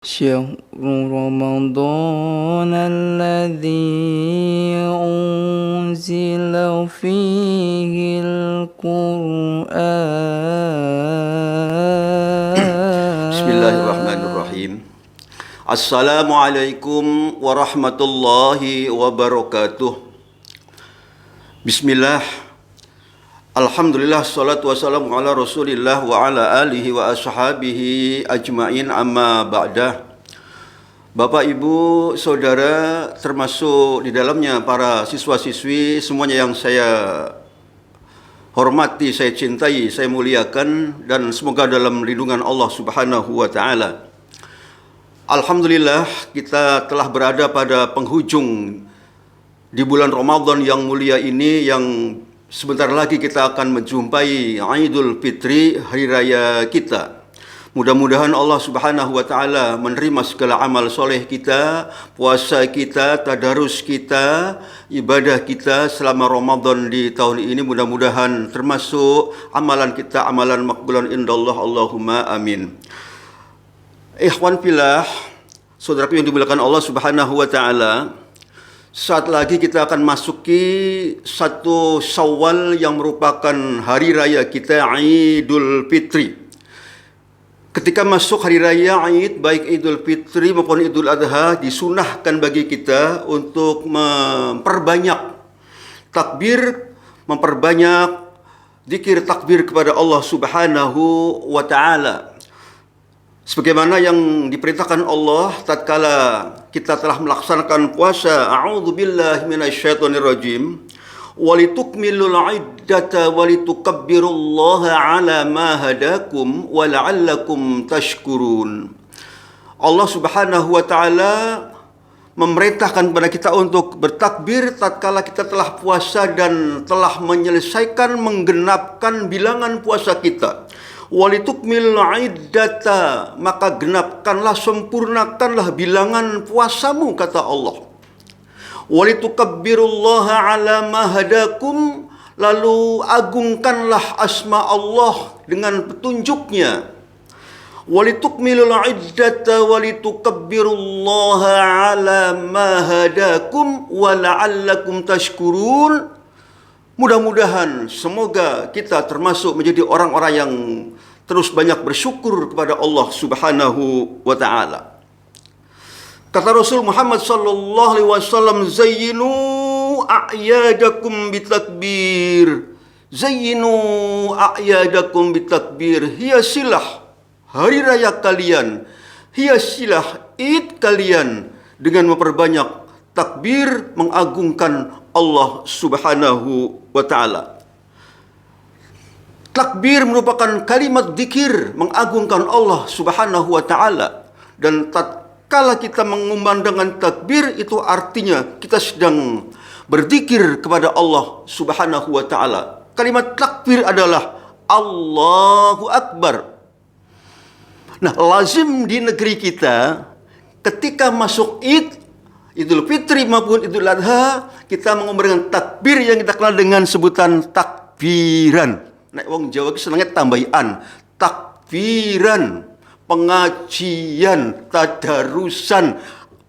شهر رمضان الذي أنزل فيه القرآن. Bismillahirrahmanirrahim. Assalamualaikum warahmatullahi wabarakatuh. Bismillah. Alhamdulillah, salatu wassalamu ala rasulillah wa ala alihi wa ashabihi ajma'in, amma ba'dah. Bapak, Ibu, Saudara, termasuk di dalamnya para siswa-siswi semuanya yang saya hormati, saya cintai, saya muliakan, dan semoga dalam lindungan Allah Subhanahu wa taala. Alhamdulillah, kita telah berada pada penghujung di bulan Ramadan yang mulia ini, yang sebentar lagi kita akan menjumpai Idul Fitri, hari raya kita. Mudah-mudahan Allah Subhanahu wa taala menerima segala amal soleh kita, puasa kita, tadarus kita, ibadah kita selama Ramadan di tahun ini. Mudah-mudahan termasuk amalan kita amalan makbulan indallah, Allahumma amin. Ikhwan fillah, saudaraku yang dimuliakan Allah Subhanahu wa taala, saat lagi kita akan masuki satu Syawal yang merupakan hari raya kita, Idul Fitri. Ketika masuk hari raya Id, baik Idul Fitri maupun Idul Adha, disunahkan bagi kita untuk memperbanyak takbir, memperbanyak zikir takbir kepada Allah Subhanahu wa taala. Sebagaimana yang diperintahkan Allah tatkala kita telah melaksanakan puasa, a'udzubillahi minasyaitonirrajim, walitukmilul iddata walitukabbirullaha ala ma hadakum wa la'allakum tashkurun. Allah Subhanahu wa taala memerintahkan kepada kita untuk bertakbir tatkala kita telah puasa dan telah menyelesaikan menggenapkan bilangan puasa kita. Walitukmil iddata, maka genapkanlah, sempurnakanlah bilangan puasamu, kata Allah. Walitukabbirullaha ala ma hadakum, lalu agungkanlah asma Allah dengan petunjuknya. Walitukmilul iddata walitukabbirullaha ala ma hadakum wa la'allakum tashkurun. Mudah-mudahan semoga kita termasuk menjadi orang-orang yang terus banyak bersyukur kepada Allah Subhanahu wa taala. Kata Rasul Muhammad sallallahu alaihi wasallam, zayyinu a'yadakum bitakbir. Zayyinu a'yadakum bitakbir. Hiasilah hari raya kalian, hiasilah Id kalian dengan memperbanyak takbir, mengagungkan Allah Subhanahu wa taala. Takbir merupakan kalimat zikir mengagungkan Allah Subhanahu wa taala, dan tatkala kita mengumandangkan takbir, itu artinya kita sedang berzikir kepada Allah Subhanahu wa taala. Kalimat takbir adalah Allahu Akbar. Nah, lazim di negeri kita ketika masuk Idul Fitri maupun Idul Adha, kita mengumandangkan takbir yang kita kenal dengan sebutan takbiran. Nek wong Jawa ki senenge tambahan, takbiran, pengajian, tadarusan,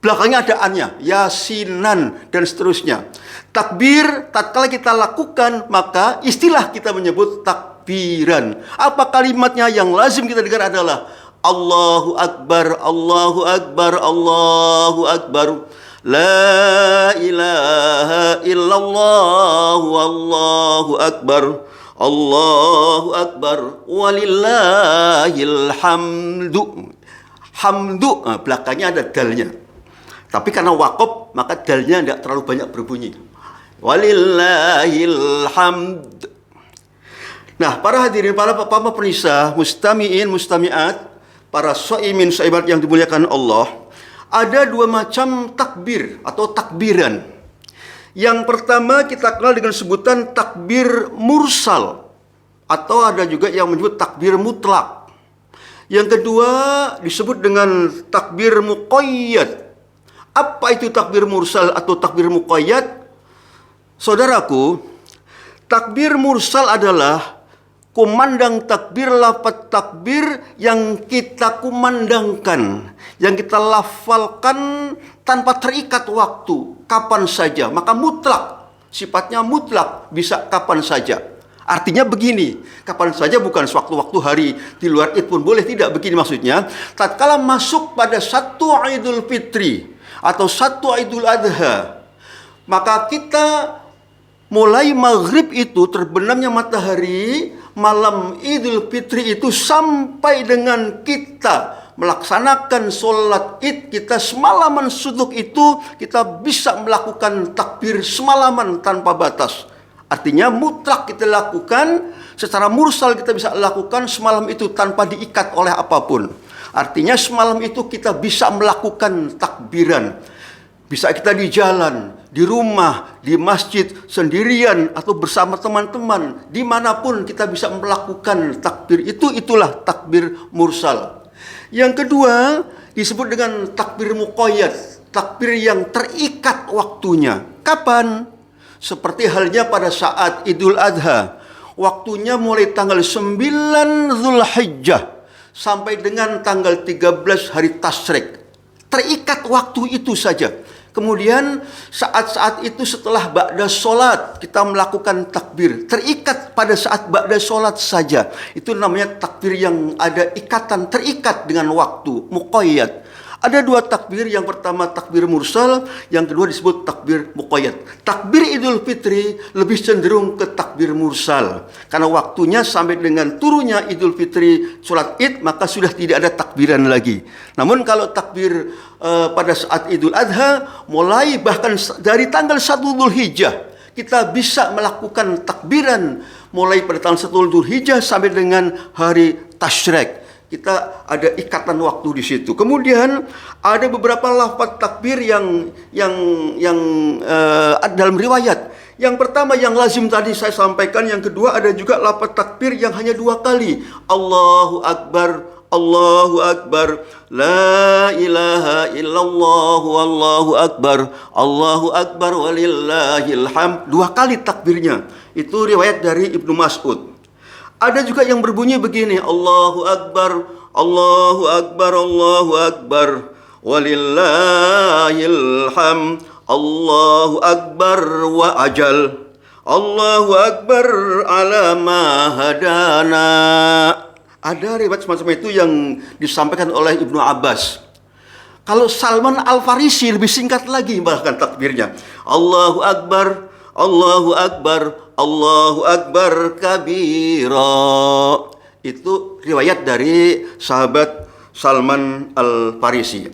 belakangnya ada annya, yasinan, dan seterusnya. Takbir tatkala kita lakukan, maka istilah kita menyebut takbiran. Apa kalimatnya yang lazim kita dengar adalah Allahu Akbar, Allahu Akbar, Allahu Akbar. La ilaha illallah, wallahu akbar, Allahu akbar, walillahil hamdu. Hamdu, belakangnya ada dalnya. Tapi karena wakaf, maka dalnya tidak terlalu banyak berbunyi. Walillahil hamd. Nah, para hadirin, para bapak penisa, mustami'in, mustami'at, para shaimin, shaibat yang dimuliakan Allah, ada dua macam takbir atau takbiran. Yang pertama kita kenal dengan sebutan takbir mursal, atau ada juga yang menyebut takbir mutlak. Yang kedua disebut dengan takbir muqayyad. Apa itu takbir mursal atau takbir muqayyad? Saudaraku, takbir mursal adalah kumandang takbir, lafaz takbir yang kita kumandangkan, yang kita lafalkan tanpa terikat waktu, kapan saja. Maka mutlak, sifatnya mutlak, bisa kapan saja. Artinya begini, kapan saja bukan sewaktu-waktu hari di luar Id pun boleh, tidak begini maksudnya. Tatkala masuk pada satu Idul Fitri atau satu Idul Adha, maka kita mulai maghrib itu terbenamnya matahari, malam Idul Fitri itu sampai dengan kita melaksanakan sholat Id kita semalaman suntuk itu, kita bisa melakukan takbir semalaman tanpa batas. Artinya mutlak kita lakukan, secara mursal kita bisa lakukan semalam itu tanpa diikat oleh apapun. Artinya semalam itu kita bisa melakukan takbiran. Bisa kita di jalan, di rumah, di masjid, sendirian, atau bersama teman-teman. Dimanapun kita bisa melakukan takbir itu, itulah takbir mursal. Yang kedua disebut dengan takbir muqayyad, takbir yang terikat waktunya. Kapan? Seperti halnya pada saat Idul Adha, waktunya mulai tanggal 9 Zulhijjah sampai dengan tanggal 13 hari Tasyrik. Terikat waktu itu saja. Kemudian saat-saat itu setelah ba'da sholat kita melakukan takbir. Terikat pada saat ba'da sholat saja. Itu namanya takbir yang ada ikatan, terikat dengan waktu, muqayyad. Ada dua takbir, yang pertama takbir mursal, yang kedua disebut takbir muqayyad. Takbir Idul Fitri lebih cenderung ke takbir mursal, karena waktunya sampai dengan turunnya Idul Fitri sholat Id, maka sudah tidak ada takbiran lagi. Namun kalau takbir pada saat Idul Adha, mulai bahkan dari tanggal 1 Dzulhijjah, kita bisa melakukan takbiran mulai pada tanggal 1 Dzulhijjah sampai dengan hari Tasyrik. Kita ada ikatan waktu di situ. Kemudian ada beberapa lafaz takbir yang dalam riwayat. Yang pertama yang lazim tadi saya sampaikan, yang kedua ada juga lafaz takbir yang hanya 2 kali. Allahu Akbar, Allahu Akbar, la ilaha illallah, Allahu Akbar, Allahu Akbar walillahil hamd. 2 kali takbirnya. Itu riwayat dari Ibnu Mas'ud. Ada juga yang berbunyi begini, Allahu Akbar, Allahu Akbar, Allahu Akbar, walillahil hamd, Allahu Akbar wa ajal, Allahu Akbar ala ma hadana. Ada riwayat semacam itu yang disampaikan oleh Ibnu Abbas. Kalau Salman Al-Farisi lebih singkat lagi bahkan takbirnya, Allahu Akbar, Allahu Akbar, Allahu Akbar kabira. Itu riwayat dari sahabat Salman Al-Farisi.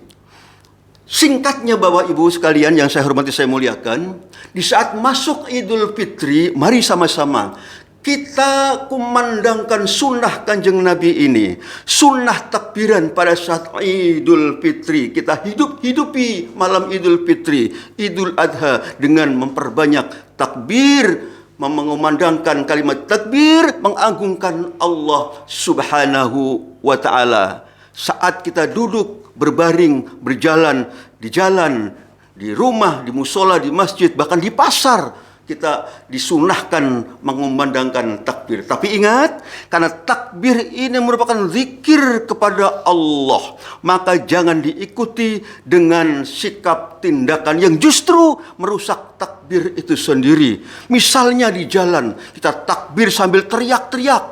Singkatnya Bapak Ibu sekalian yang saya hormati, saya muliakan, di saat masuk Idul Fitri, mari sama-sama kita kumandangkan sunnah Kanjeng Nabi ini, sunnah takbiran pada saat Idul Fitri. Kita hidupi malam Idul Fitri, Idul Adha dengan memperbanyak takbir, mengumandangkan kalimat takbir, mengagungkan Allah Subhanahu wa ta'ala. Saat kita duduk, berbaring, berjalan, di jalan, di rumah, di musola, di masjid, bahkan di pasar, kita disunahkan mengumandangkan takbir. Tapi ingat, karena takbir ini merupakan zikir kepada Allah, maka jangan diikuti dengan sikap tindakan yang justru merusak takbir itu sendiri. Misalnya di jalan, kita takbir sambil teriak-teriak,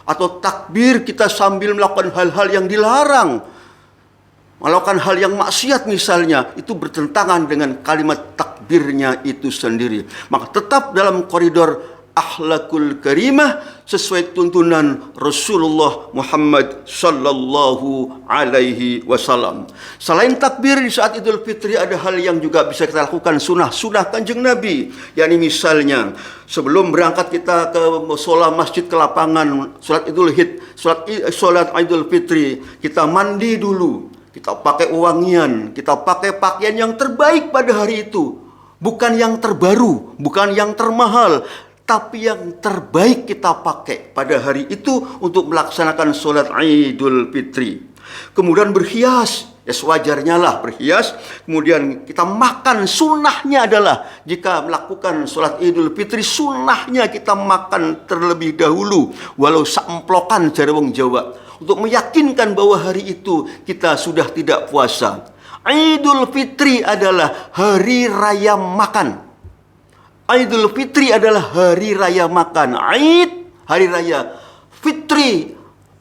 atau takbir kita sambil melakukan hal-hal yang dilarang, melakukan hal yang maksiat misalnya, itu bertentangan dengan kalimat takbirnya itu sendiri. Maka tetap dalam koridor akhlakul karimah sesuai tuntunan Rasulullah Muhammad sallallahu alaihi wasallam. Selain takbir di saat Idul Fitri, ada hal yang juga bisa kita lakukan, sunnah Kanjeng Nabi. yakni misalnya sebelum berangkat kita ke sholat masjid, ke lapangan sholat Idul Fitri, kita mandi dulu. Kita pakai wangian, kita pakai pakaian yang terbaik pada hari itu. Bukan yang terbaru, bukan yang termahal, tapi yang terbaik kita pakai pada hari itu untuk melaksanakan sholat Idul Fitri. Kemudian berhias, ya sewajarnya lah berhias. Kemudian kita makan, sunnahnya adalah jika melakukan sholat Idul Fitri, sunnahnya kita makan terlebih dahulu walau saemplokan jare wong Jawa, untuk meyakinkan bahwa hari itu kita sudah tidak puasa. Idul Fitri adalah hari raya makan. Idul Fitri adalah hari raya makan. Id, hari raya. Fitri,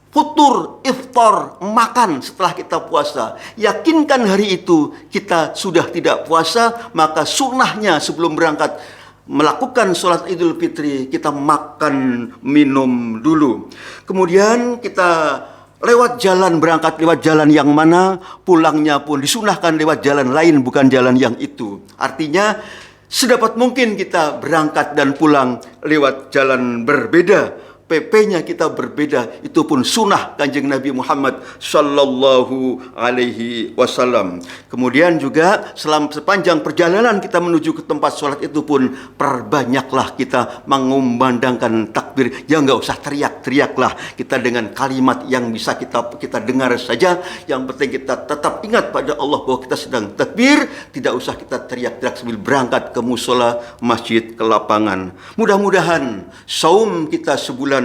futur, iftar, makan setelah kita puasa. Yakinkan hari itu kita sudah tidak puasa, maka sunnahnya sebelum berangkat melakukan sholat Idul Fitri, kita makan, minum dulu. Kemudian kita lewat jalan, berangkat lewat jalan yang mana, pulangnya pun disunahkan lewat jalan lain, bukan jalan yang itu. Artinya, sedapat mungkin kita berangkat dan pulang lewat jalan berbeda. PP-nya kita berbeda, itu pun sunnah Kanjeng Nabi Muhammad sallallahu alaihi wasallam. Kemudian juga sepanjang perjalanan kita menuju ke tempat sholat itu pun perbanyaklah kita mengumandangkan takbir. Ya enggak usah teriak-teriaklah, kita dengan kalimat yang bisa kita dengar saja. Yang penting kita tetap ingat pada Allah bahwa kita sedang takbir. Tidak usah kita teriak-teriak sambil berangkat ke musola, masjid, ke lapangan. Mudah-mudahan saum kita sebulan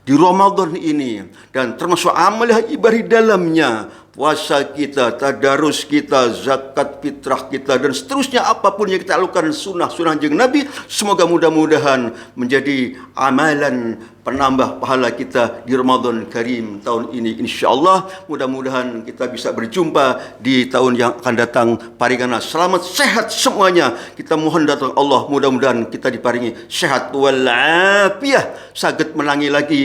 di Ramadan ini, dan termasuk amalah ibadah dalamnya, puasa kita, tadarus kita, zakat fitrah kita, dan seterusnya apapun yang kita lakukan, sunnah-sunnah Kanjeng Nabi, semoga mudah-mudahan menjadi amalan penambah pahala kita di Ramadan Karim tahun ini. InsyaAllah mudah-mudahan kita bisa berjumpa di tahun yang akan datang. Paringana selamat sehat semuanya. Kita mohon datang Allah, mudah-mudahan kita diparingi sehat walafiat, saged menangi lagi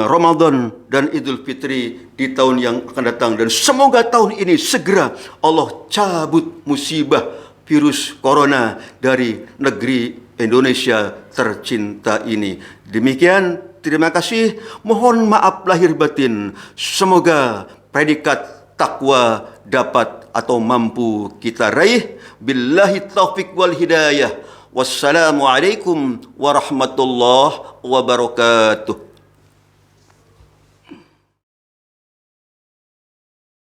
Ramadan dan Idul Fitri di tahun yang akan datang. Dan semoga tahun ini segera Allah cabut musibah virus corona dari negeri Indonesia tercinta ini. Demikian, terima kasih. Mohon maaf lahir batin. Semoga predikat takwa dapat atau mampu kita raih. Billahi taufiq wal hidayah. Wassalamualaikum warahmatullahi wabarakatuh.